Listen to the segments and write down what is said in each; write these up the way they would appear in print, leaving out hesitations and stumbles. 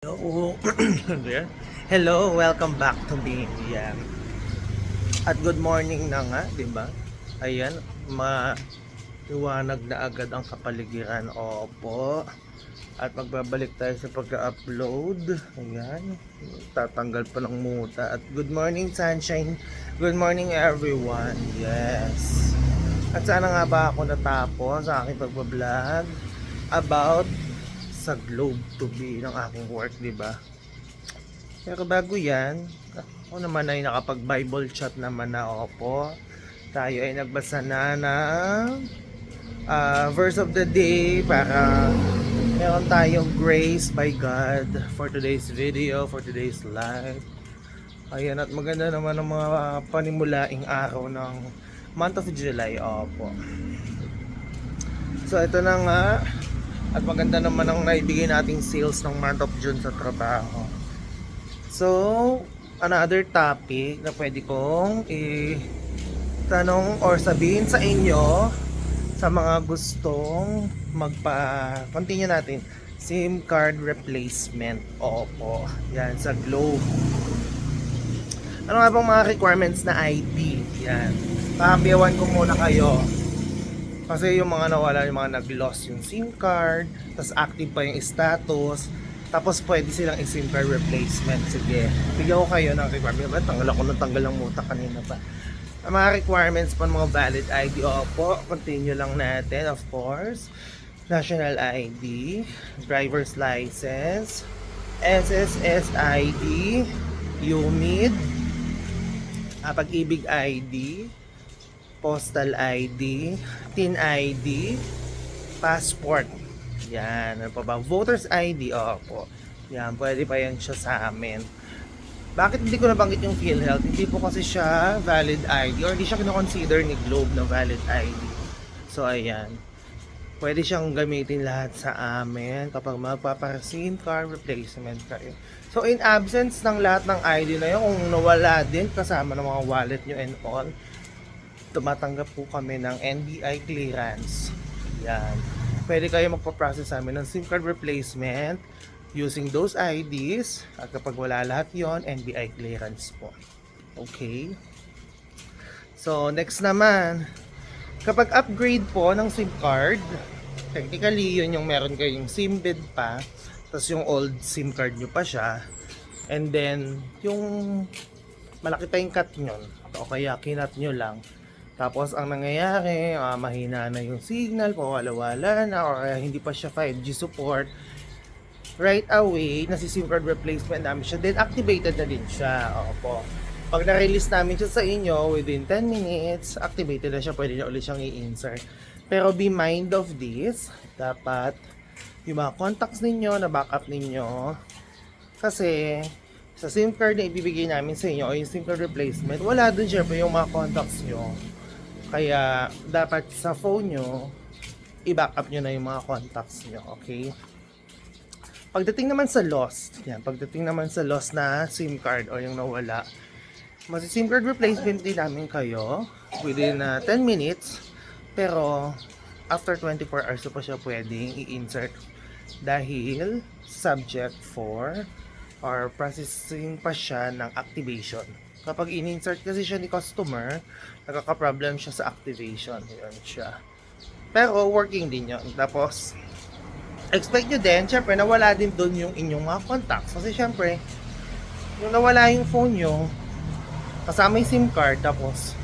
Hello. Hello, welcome back to me. Yan. At good morning na nga, 'di ba? Ayan, maliwanag na agad ang kapaligiran. Opo. At magbabalik tayo sa pag-upload. Ayan. Tatanggal pa ng muta. At good morning, sunshine. Good morning, everyone. Yes. At sana nga ba ako natapos sa aking pagbablog about sa Globe to be ng aking work, di ba? Pero bago yan, ako naman ay nakapag-Bible chat naman na. Opo. Tayo ay nagbasa na ng verse of the day para meron tayong grace by God for today's video, for today's live. Ayan, at maganda naman ang mga panimulaing araw ng month of July. Opo. So ito na nga. At maganda naman ang naibigay nating sales ng month of June sa trabaho. So, another topic na pwede kong itanong or sabihin sa inyo sa mga gustong continue natin, SIM card replacement. Opo, yan sa Globe. Ano nga bang mga requirements na ID? Yan. Pakiyawan ko muna kayo. Kasi yung mga nawala, yung mga nag-lost yung SIM card, tapos active pa yung status, tapos pwede silang i-SIM card replacement. Sige, bigyan ko kayo ng requirements. Tanggal ng muta kanina pa. Ang mga requirements pa ng mga valid ID, opo, continue lang natin, of course. National ID, driver's license, SSS ID, UMID, Pag-ibig ID, postal ID, TIN ID, passport. Yan, ano pa ba? Voters ID, opo. Yan, pwede pa yan siya sa amin. Bakit hindi ko nabanggit yung PhilHealth? Hindi po kasi siya valid ID or hindi siya kinoconsider ni Globe na valid ID. So, ayan. Pwede siyang gamitin lahat sa amin kapag magpapa-SIM card replacement kayo. So, in absence ng lahat ng ID na yun, kung nawala din kasama ng mga wallet nyo and all, tumatanggap po kami ng NBI clearance. Yan. Pwede kayo magpa-process sa amin ng SIM card replacement using those IDs. At kapag wala lahat yon, NBI clearance po. Okay. So, next naman, kapag upgrade po ng SIM card, technically, yun yung meron kayong SIM bid pa, tapos yung old SIM card nyo pa siya, and then, yung malaki pa yung cut nyo, o kaya kinat nyo lang, tapos ang nangyayari, mahina na yung signal, pawala-wala na, or hindi pa siya 5G support, right away, nasi-SIM card replacement namin siya, then activated na din siya. Opo. Pag na-release namin siya sa inyo, within 10 minutes, activated na siya, pwede na ulit siyang i-insert. Pero be mind of this, dapat yung mga contacts ninyo, na backup ninyo, kasi sa SIM card na ibibigay namin sa inyo, o yung SIM card replacement, wala dun syempre yung mga contacts nyo. Kaya, dapat sa phone nyo, i-backup nyo na yung mga contacts nyo, okay? Pagdating naman sa lost, yan, pagdating naman sa lost na SIM card o yung nawala, masi-SIM card replacement din namin kayo within 10 minutes, pero after 24 hours pa siya pwedeng i-insert dahil subject for or processing pa siya ng activation. Kapag in-insert kasi siya ni customer, nagkaka-problem siya sa activation. Yun siya. Pero working din yun. Tapos, expect nyo din, syempre, nawala din doon yung inyong mga contacts. Kasi syempre, yung nawala yung phone nyo, kasama yung SIM card, tapos,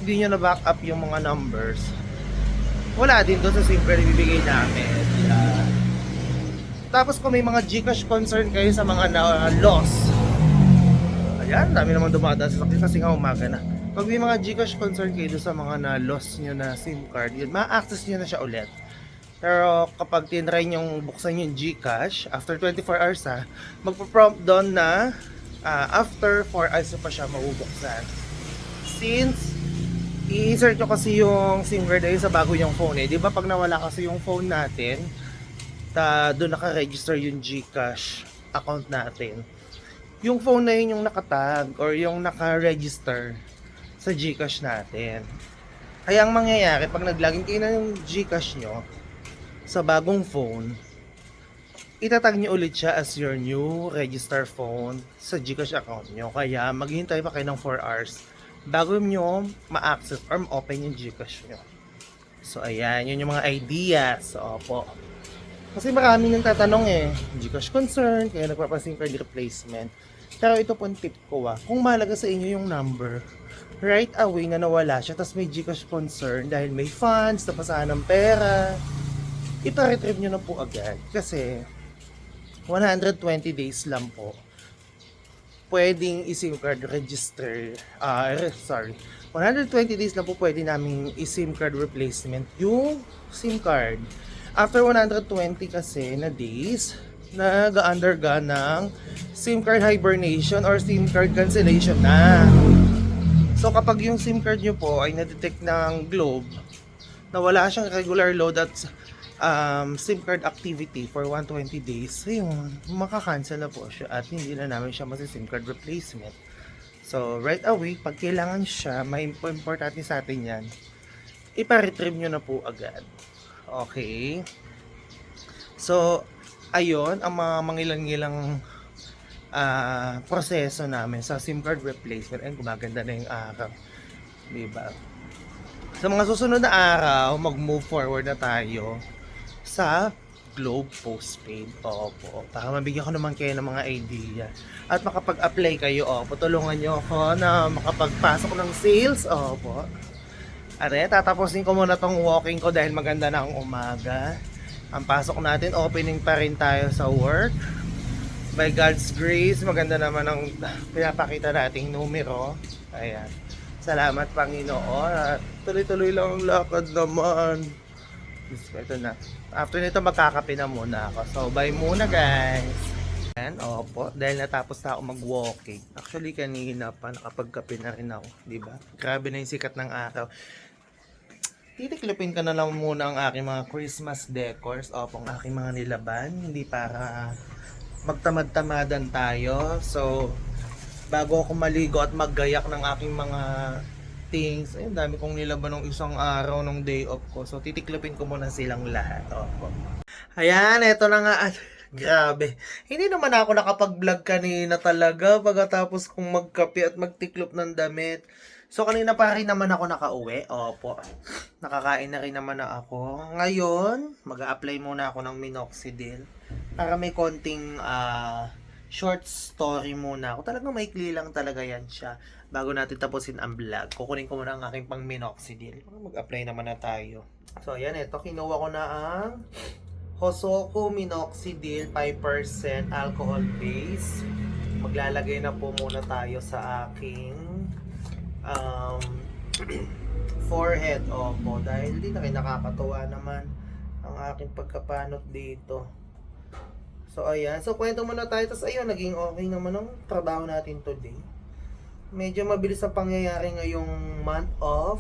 hindi nyo na-back up yung mga numbers, wala din doon sa SIM card ibibigay namin. Tapos, kung may mga Gcash concern kayo sa mga na-loss, ayan, dami naman dumadaan sa sakit kasi nga umaga na. Pag may mga Gcash concern kayo sa mga na-loss nyo na SIM card, yun, ma-access nyo na siya ulit. Pero kapag tinry nyong buksan yung Gcash, after 24 hours magpo-prompt doon na after 4 hours pa siya mabubuksan. Since i-insert nyo kasi yung SIM card ay sa bago yung phone di ba pag nawala kasi yung phone natin, doon naka-register yung Gcash account natin. Yung phone na yun yung nakatag or yung naka-register sa Gcash natin. Kaya ang mangyayari, pag nag-login kayo na yung Gcash nyo sa bagong phone, itatag nyo ulit siya as your new register phone sa GCash account nyo. Kaya maghihintay pa kayo ng 4 hours bago nyo ma-access or ma-open yung GCash nyo. So ayan, yun yung mga ideas. So, opo. Kasi maraming nagtatanong GCash concern, kaya nagpapasim card replacement. Pero ito pong tip ko kung mahalaga sa inyo yung number, right away na nawala siya, tapos may GCash concern dahil may funds, napasahan ng pera, ipa-retrieve nyo na po agad. Kasi 120 days lang po pwedeng i-SIM card register, 120 days lang po pwede namin i-SIM card replacement yung SIM card. After 120 kasi na days, nag-undergo ng SIM card hibernation or SIM card cancellation na. So kapag yung SIM card nyo po ay na-detect ng Globe na wala siyang regular load at SIM card activity for 120 days, ayun, makakancel na po siya at hindi na namin siya masi-SIM card replacement. So right away, pag kailangan siya, may importante sa atin yan, ipa-retrieve nyo na po agad. Okay. So, ayun, ang mga mangilang-ngilang proseso namin sa SIM card replacement. Ayun, gumaganda na yung araw. Diba? Sa mga susunod na araw, mag-move forward na tayo sa Globe Postpaid. Opo. Para mabigyan ko naman kayo ng mga idea. At makapag-apply kayo. Opo. Tulungan nyo ako na makapagpasok ng sales. Opo. Are, tatapusin ko muna tong walking ko dahil maganda na ang umaga. Ang pasok natin, opening pa rin tayo sa work. By God's grace, maganda naman ang pinapakita nating numero. Ayan. Salamat Panginoon. At tuloy-tuloy lang ang lakad naman. Ito na. After nito, magkakape na muna ako. So, bye muna guys. Ayan, opo. Dahil natapos na ako mag-walking. Actually, kanina pa nakapagkape na rin ako. Diba? Grabe na yung sikat ng araw. Titiklopin ka na lang muna ang aking mga Christmas decors. Opo, ang aking mga nilaban. Hindi para magtamad-tamadan tayo. So, bago ako maligo at maggayak ng aking mga things, ayun, dami kong nilaban ng isang araw ng day off ko. So, titiklopin ko muna silang lahat. Opo. Ayan, eto na nga. Grabe. Hindi naman ako nakapag-vlog kanina talaga pagkatapos kong magkape at magtiklop ng damit. So, kanina pa rin naman ako nakauwi. Opo. Nakakain na rin naman na ako. Ngayon, mag-a-apply muna ako ng minoxidil para may konting short story muna ako. Talagang maikli lang talaga yan siya. Bago natin tapusin ang vlog, kukunin ko muna ang aking pang minoxidil. Mag-apply naman na tayo. So, ayan. Ito, kinuha ko na ang Hosoku Minoxidil 5% alcohol base. Maglalagay na po muna tayo sa aking forehead. Opo, dahil di na kayo nakakatuwa naman ang aking pagkapanot dito. So ayan, so kwento muna tayo. Tapos ayun, naging okay naman ang trabaho natin today. Medyo mabilis ang pangyayari ngayong month of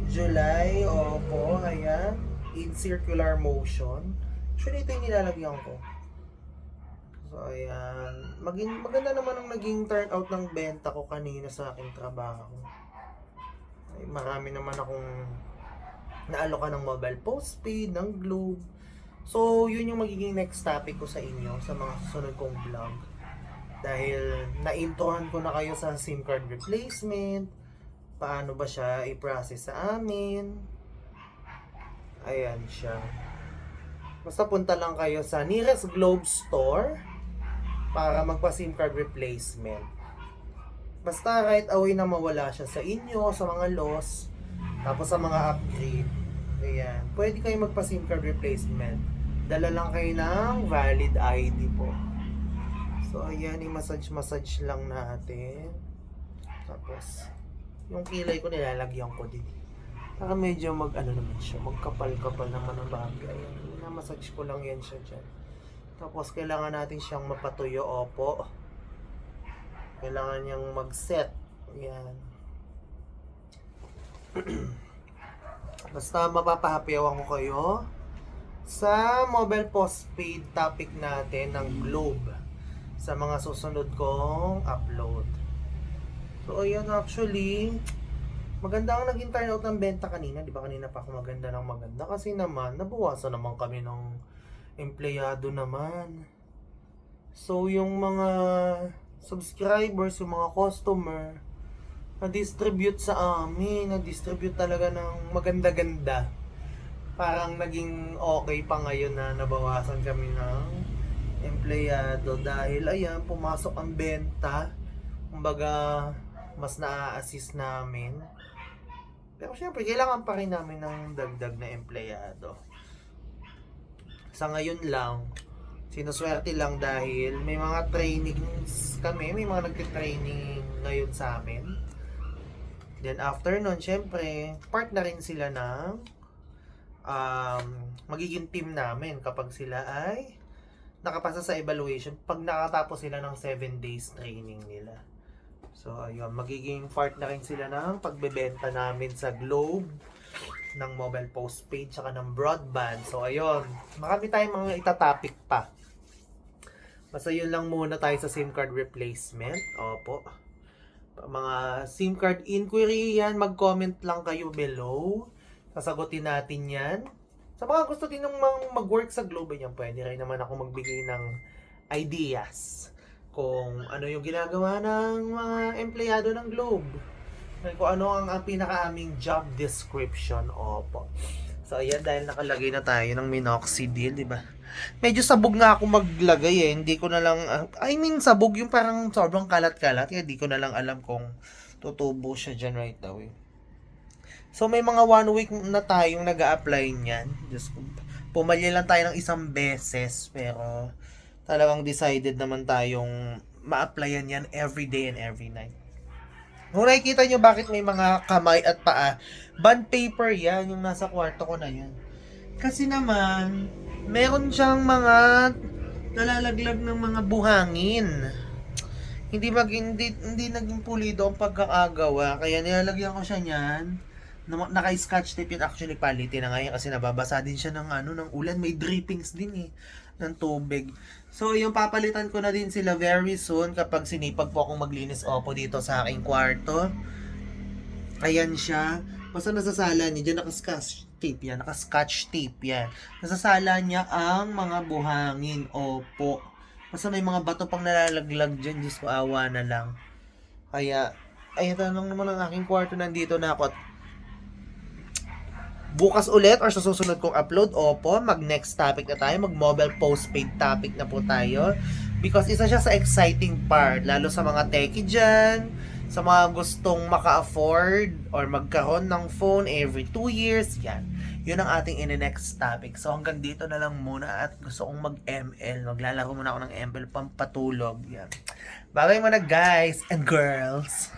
July. Opo, ayan, in circular motion. Actually, ito yung nilalagyan ko. So ayan, maganda naman ang naging turnout ng benta ko kanina sa aking trabaho. Ay, marami naman akong naalokan ng mobile postpaid, ng Globe. So yun yung magiging next topic ko sa inyo sa mga susunod kong vlog. Dahil naintuhan ko na kayo sa SIM card replacement, paano ba siya i-process sa amin. Ayan siya. Basta punta lang kayo sa nearest Globe store para magpa-SIM card replacement. Basta right away na mawala siya sa inyo, sa mga loss, tapos sa mga upgrade. Ayan. Pwede kayo magpa-SIM card replacement. Dala lang kayo ng valid ID po. So, ayan, i-massage lang natin. Tapos, yung kilay ko nilalagyan ko din. Para medyo naman siya, magkapal-kapal naman ang bagay. Ayan, na-massage ko lang yan siya dyan. Tapos, kailangan natin siyang mapatuyo. Opo. Kailangan niyang mag-set. Ayan. Basta mapapahapyawan ko kayo sa mobile postpaid topic natin ng Globe sa mga susunod kong upload. So, ayan, actually, maganda ang naging turnout ng benta kanina. Di ba kanina pa ako maganda ng maganda? Kasi naman, nabawasan naman kami ng empleyado naman. So, yung mga subscribers, yung mga customer, na-distribute sa amin, na-distribute talaga ng maganda-ganda. Parang naging okay pa ngayon na nabawasan kami ng empleyado dahil ayan, pumasok ang benta. Kumbaga, mas na-assist namin. Pero syempre, kailangan pa rin namin ng dagdag na empleyado. Sa ngayon lang, sinuswerte lang dahil may mga trainings kami, may mga nagtitraining ngayon sa amin. Then after nun, syempre, part na rin sila ng magiging team namin kapag sila ay nakapasa sa evaluation pag nakatapos sila ng 7 days training nila. So ayun, magiging part na rin sila ng pagbebenta namin sa Globe, ng mobile postpaid, tsaka ng broadband. So ayun, marami tayong mga itatopic pa. Basta yun lang muna tayo sa SIM card replacement. Opo. Mga SIM card inquiry yan, mag-comment lang kayo below. Sasagutin natin yan. Sa mga gusto din ng mag-work sa Globe, yan, pwede rin naman ako magbigay ng ideas kung ano yung ginagawa ng mga empleyado ng Globe. Kung ano ang pinaka-aming job description. Opo. So, ayan, dahil nakalagay na tayo ng minoxidil, di ba? Medyo sabog nga ako maglagay eh. Hindi ko na lang, sabog yung parang sobrang kalat-kalat. Kaya di ko na lang alam kung tutubo siya dyan right now eh. So, may mga 1 week na tayong nag-a-apply niyan. Just, pumalya lang tayo ng isang beses. Pero, talagang decided naman tayong ma-applyan yan every day and every night. Kung nakikita nyo bakit may mga kamay at paa, bond paper yan, yung nasa kwarto ko na yan. Kasi naman, meron siyang mga nalalaglag ng mga buhangin. Hindi naging pulido ang pagkakagawa, kaya nilalagyan ko siya niyan. Naka-scotch tape yun, actually quality na ngayon kasi nababasa din siya ng ulan, may drippings din eh ng tubig. So yung papalitan ko na din sila very soon kapag sinipag po akong maglinis opo dito sa aking kwarto. Ayan siya. Basta nasasala niya dyan, naka-scotch tape yan. Nasasala niya ang mga buhangin, opo. Basta may mga bato pang nalalaglag dyan, Diyos ko, awa na lang. Kaya, ayun lang naman ang aking kwarto, nandito na ako. Bukas ulit or sa susunod kong upload, opo, mag-next topic na tayo, mag-mobile postpaid topic na po tayo. Because isa siya sa exciting part, lalo sa mga techie dyan, sa mga gustong maka-afford or magkaroon ng phone every 2 years, yan. Yun ang ating in-next topic. So hanggang dito na lang muna at gusto kong mag-ML. Maglalaro muna ako ng ML pampatulog. Yan. Bye-bye muna guys and girls!